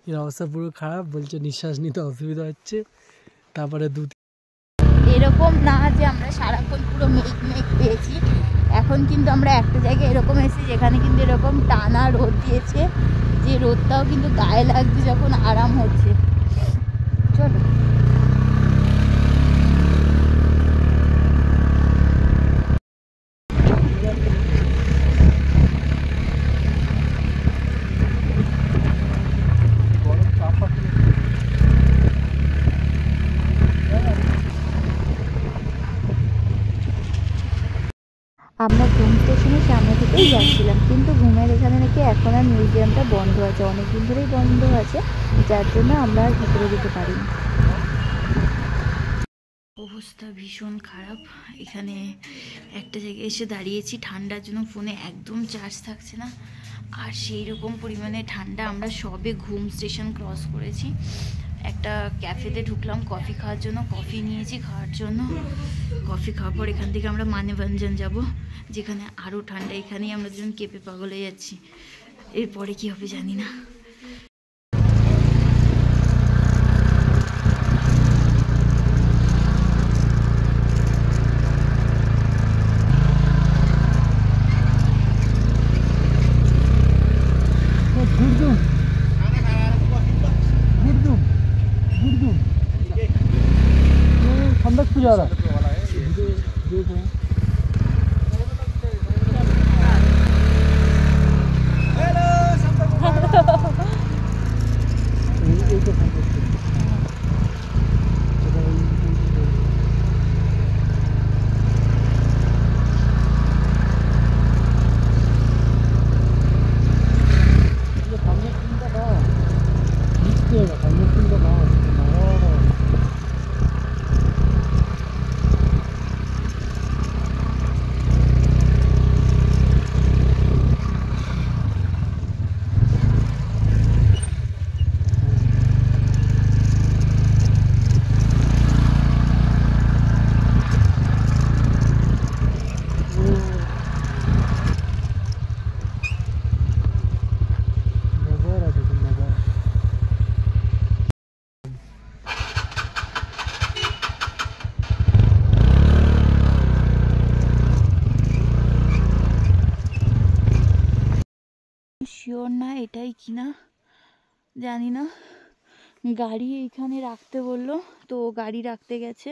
এর অবস্থা পুরো খারাপ, বলছে নিঃশ্বাস নিতে অসুবিধা হচ্ছে। তারপরে এরকম না যে আমরা সারাক্ষণ পুরো মেঘ মেঘ পেয়েছি, এখন কিন্তু আমরা একটা জায়গায় এরকম এসেছি যেখানে কিন্তু এরকম টানা রোদ দিয়েছে, যে রোদটাও কিন্তু গায়ে লাগছে যখন আরাম হচ্ছে। চলো আমরা ঘুম স্টেশনের সামনে থেকেই যাচ্ছিলাম, কিন্তু ঘুমের এখানে নাকি এখন আর মিউজিয়ামটা বন্ধ আছে, অনেকদিন ধরেই বন্ধ আছে, যার জন্য আমরা আর ভিতরে যেতে পারিনি। অবস্থা ভীষণ খারাপ। এখানে একটা জায়গায় এসে দাঁড়িয়েছি, ঠান্ডার জন্য ফোনে একদম চার্জ থাকছে না, আর সেই রকম পরিমাণে ঠান্ডা। আমরা সবে ঘুম স্টেশন ক্রস করেছি, একটা ক্যাফেতে ঢুকলাম কফি খাওয়ার জন্য, কফি নিয়েছি খাওয়ার জন্য। কফি খাওয়ার পর এখান থেকে আমরা মানেভঞ্জন যাব, যেখানে আরও ঠান্ডা। এখানেই আমরা দুজন কেঁপে পাগল হয়ে যাচ্ছি, এরপরে কি হবে জানি না। जा रहा শিওর না এটাই কিনা জানি না, গাড়ি এইখানে রাখতে বললো, তো গাড়ি রাখতে গেছে,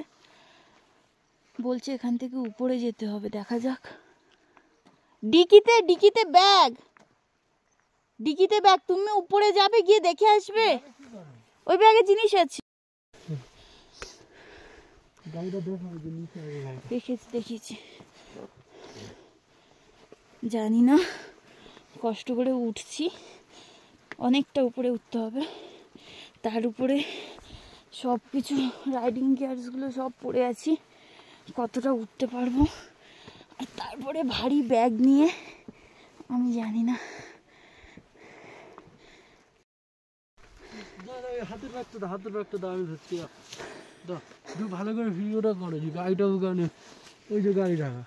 বলছে এখান থেকে উপরে যেতে হবে, দেখা যাক। ডিকিতে ডিকিতে ব্যাগ, ডিকিতে ব্যাগ, তুমি উপরে যাবে, গিয়ে দেখে আসবে, ওই ব্যাগে জিনিস আছে। দেখেছি দেখেছি, জানি না, কষ্ট করে উঠছি, অনেকটা উপরে উঠতে হবে, তার উপরে সব কিছু রাইডিং গিয়ার্সগুলো সব পরে আছি, কতটা উঠতে পারবো, আর তারপরে ভারী ব্যাগ নিয়ে আমি জানি না। হাতের ব্যাগটা দাও, আমি ধরছি, ভালো করে ভিডিওটা করো, যে গাড়িটা ওখানে, ওই যে গাড়ি রাখা।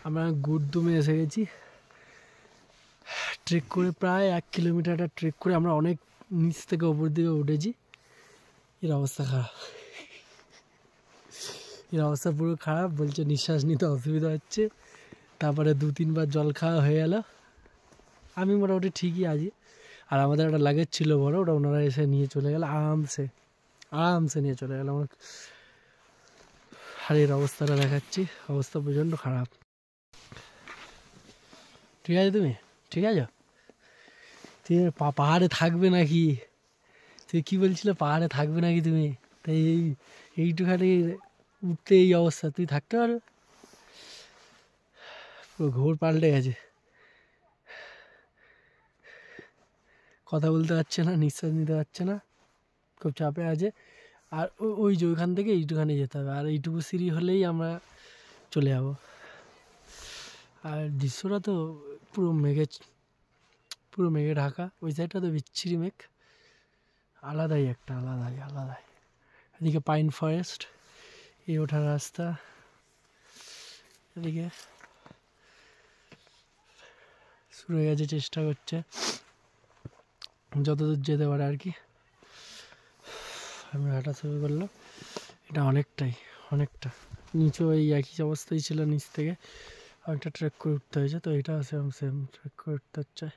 আমরা গুরদুমে এসে গেছি, ট্রেক করে প্রায় 1 কিলোমিটার ট্রেক করে আমরা অনেক নিচ থেকে ওপর দিকে উঠেছি। এর অবস্থা খারাপ, এর অবস্থা পুরো খারাপ, বলছে নিঃশ্বাস নিতে অসুবিধা হচ্ছে। তারপরে 2-3 বার জল খাওয়া হয়ে গেল, আমি মোটামুটি ঠিকই আছি। আর আমাদের একটা লাগেজ ছিল বড়, ওটা ওনারা এসে নিয়ে চলে গেল, আরামসে নিয়ে চলে গেল। আমরা আর এর অবস্থাটা দেখাচ্ছি, অবস্থা প্রচণ্ড খারাপ। ঠিক আছে, তুমি ঠিক আছে? তুমি পাহাড়ে থাকবে নাকি? তুই কি বলছিলে, পাহাড়ে থাকবে নাকি তুমি? তাই এইটুখানি উঠতে এই অবস্থা, তুই থাকতে পারবে? পুরো ঘোর পাল্টে গেছে, কথা বলতে পারছে না, নিঃশ্বাস নিতে পারছে না, খুব চাপে আছে। আর ওই যে ওইখান থেকে এইটুখানে যেতে হবে, আর এইটুকু সিঁড়ি হলেই আমরা চলে যাব। আর দৃশ্যটা তো পুরো মেঘে ঢাকা, ওই সাইডটা তো বিচ্ছিরি মেঘ, আলাদাই একটা, আলাদাই। এদিকে পাইন ফরেস্ট, এই ওঠার রাস্তা, এদিকে শুরু হয়ে গেছে, চেষ্টা করছে যতদূর যেতে পারে আর কি। আমি হাঁটা শুরু করলাম, এটা অনেকটা নিচু, এই একই অবস্থায় ছিল, নিচ থেকে অনেকটা ট্রেক করে উঠতে হয়েছে, তো এটা সেম ট্রেক করে উঠতে হচ্ছে।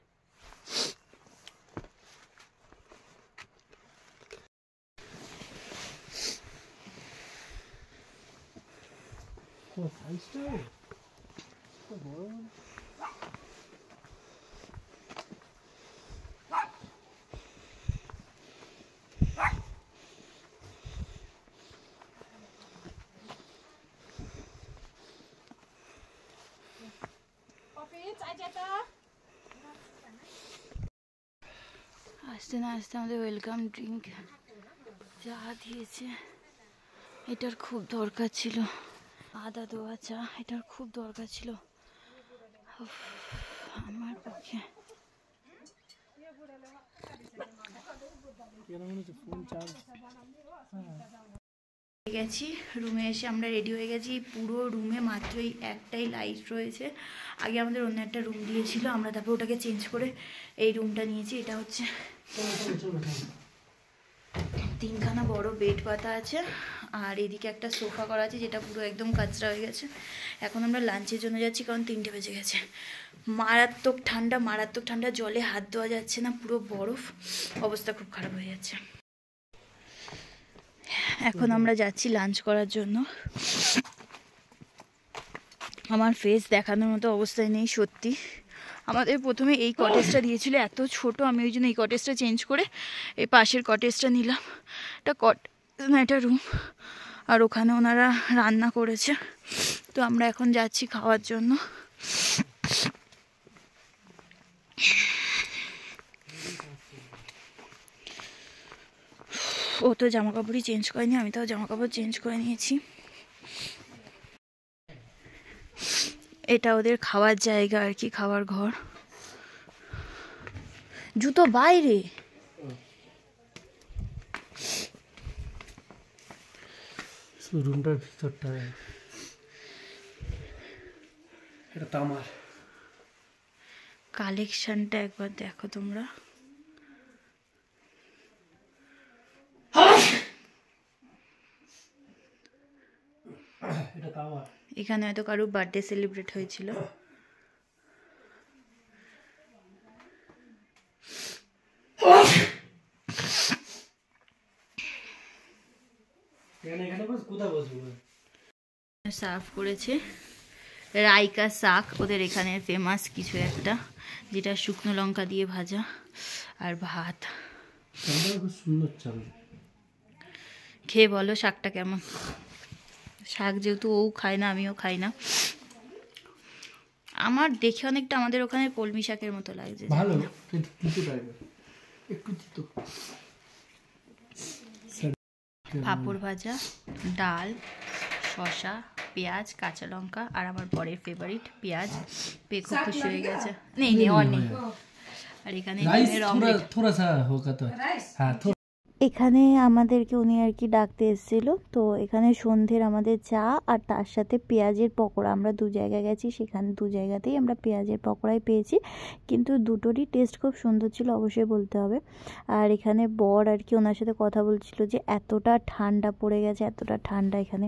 আসতে না আসতে আমাদের ওয়েলকাম ড্রিঙ্ক চা দিয়েছে, এটার খুব দরকার ছিল। আদা দেওয়া চা, এটার খুব দরকার ছিল আমার পক্ষে। গেছি রুমে এসে আমরা রেডি হয়ে গেছি। পুরো রুমে মাত্র এই একটাই লাইট রয়েছে। আগে আমাদের অন্য একটা রুম দিয়েছিল, আমরা তারপর ওটাকে চেঞ্জ করে এই রুমটা নিয়েছি। এটা হচ্ছে 3খানা বড় বেড পাতা আছে, আর এদিকে একটা সোফা করা আছে যেটা পুরো একদম কাচরা হয়ে গেছে। এখন আমরা লাঞ্চের জন্য যাচ্ছি, কারণ 3টে বেজে গেছে। মারাত্মক ঠান্ডা, জলে হাত দেওয়া যাচ্ছে না, পুরো বরফ, অবস্থা খুব খারাপ হয়ে যাচ্ছে। এখন আমরা যাচ্ছি লাঞ্চ করার জন্য। আমার ফেস দেখানোর মতো অবস্থায় নেই সত্যি। আমাদের প্রথমে এই কটেজটা দিয়েছিল, এত ছোট, আমি ওই জন্য এই কটেজটা চেঞ্জ করে এই পাশের কটেজটা নিলাম। এটা রুম, আর ওখানে ওনারা রান্না করেছে। তো আমরা এখন যাচ্ছি খাওয়ার জন্য। ও তো জামা কাপড়ই চেঞ্জ করেনি, আমি তাও জামা কাপড় চেঞ্জ করে নিয়েছি। এটা ওদের খাওয়ার জায়গা আর কি, খাওয়ার ঘর। জুতো বাইরে, রুমটার ভিতরটা এটা তামার। কালেকশনটা একবার দেখো তোমরা। এটা তামার। এখানে হয়তো কারো বার্থডে সেলিব্রেট হয়েছিল। সার্ভ করেছে রাইকা শাক, ওদের এখানে ফেমাস কিছু একটা, যেটা শুকনো লঙ্কা দিয়ে ভাজা, আর ভাত। খুব সুন্দর চাল। খেয়ে বলো শাকটা কেমন। শাক যেহেতু ও খায় না, আমিও খাই না, আমার দেখে অনেকটা আমাদের ওখানে কলমি শাকের মতো লাগছে। ভালো, কিন্তু তিতো টাইপের, একটু তিতো। পাঁপড় ভাজা, ডাল, শসা, পেঁয়াজ, কাঁচা লঙ্কা, আর আমার বরের ফেভারিট পেঁয়াজ। পেয়ে খুব খুশি হয়ে গেছে। নেই আর নেই। আর এখানে এখানে আমাদেরকে উনি আর কি ডাকতে এসেছিল। তো এখানে সন্ধ্যের আমাদের চা, আর তার সাথে পেঁয়াজের পকোড়া। আমরা 2 জায়গায় গেছি, সেখানে 2 জায়গাতেই আমরা পেঁয়াজের পকোড়াই পেয়েছি, কিন্তু দুটোরই টেস্ট খুব সুন্দর ছিল, অবশ্যই বলতে হবে। আর এখানে বর আর কি ওনার সাথে কথা বলছিল যে এতটা ঠান্ডা পড়ে গেছে, এতটা ঠান্ডা এখানে।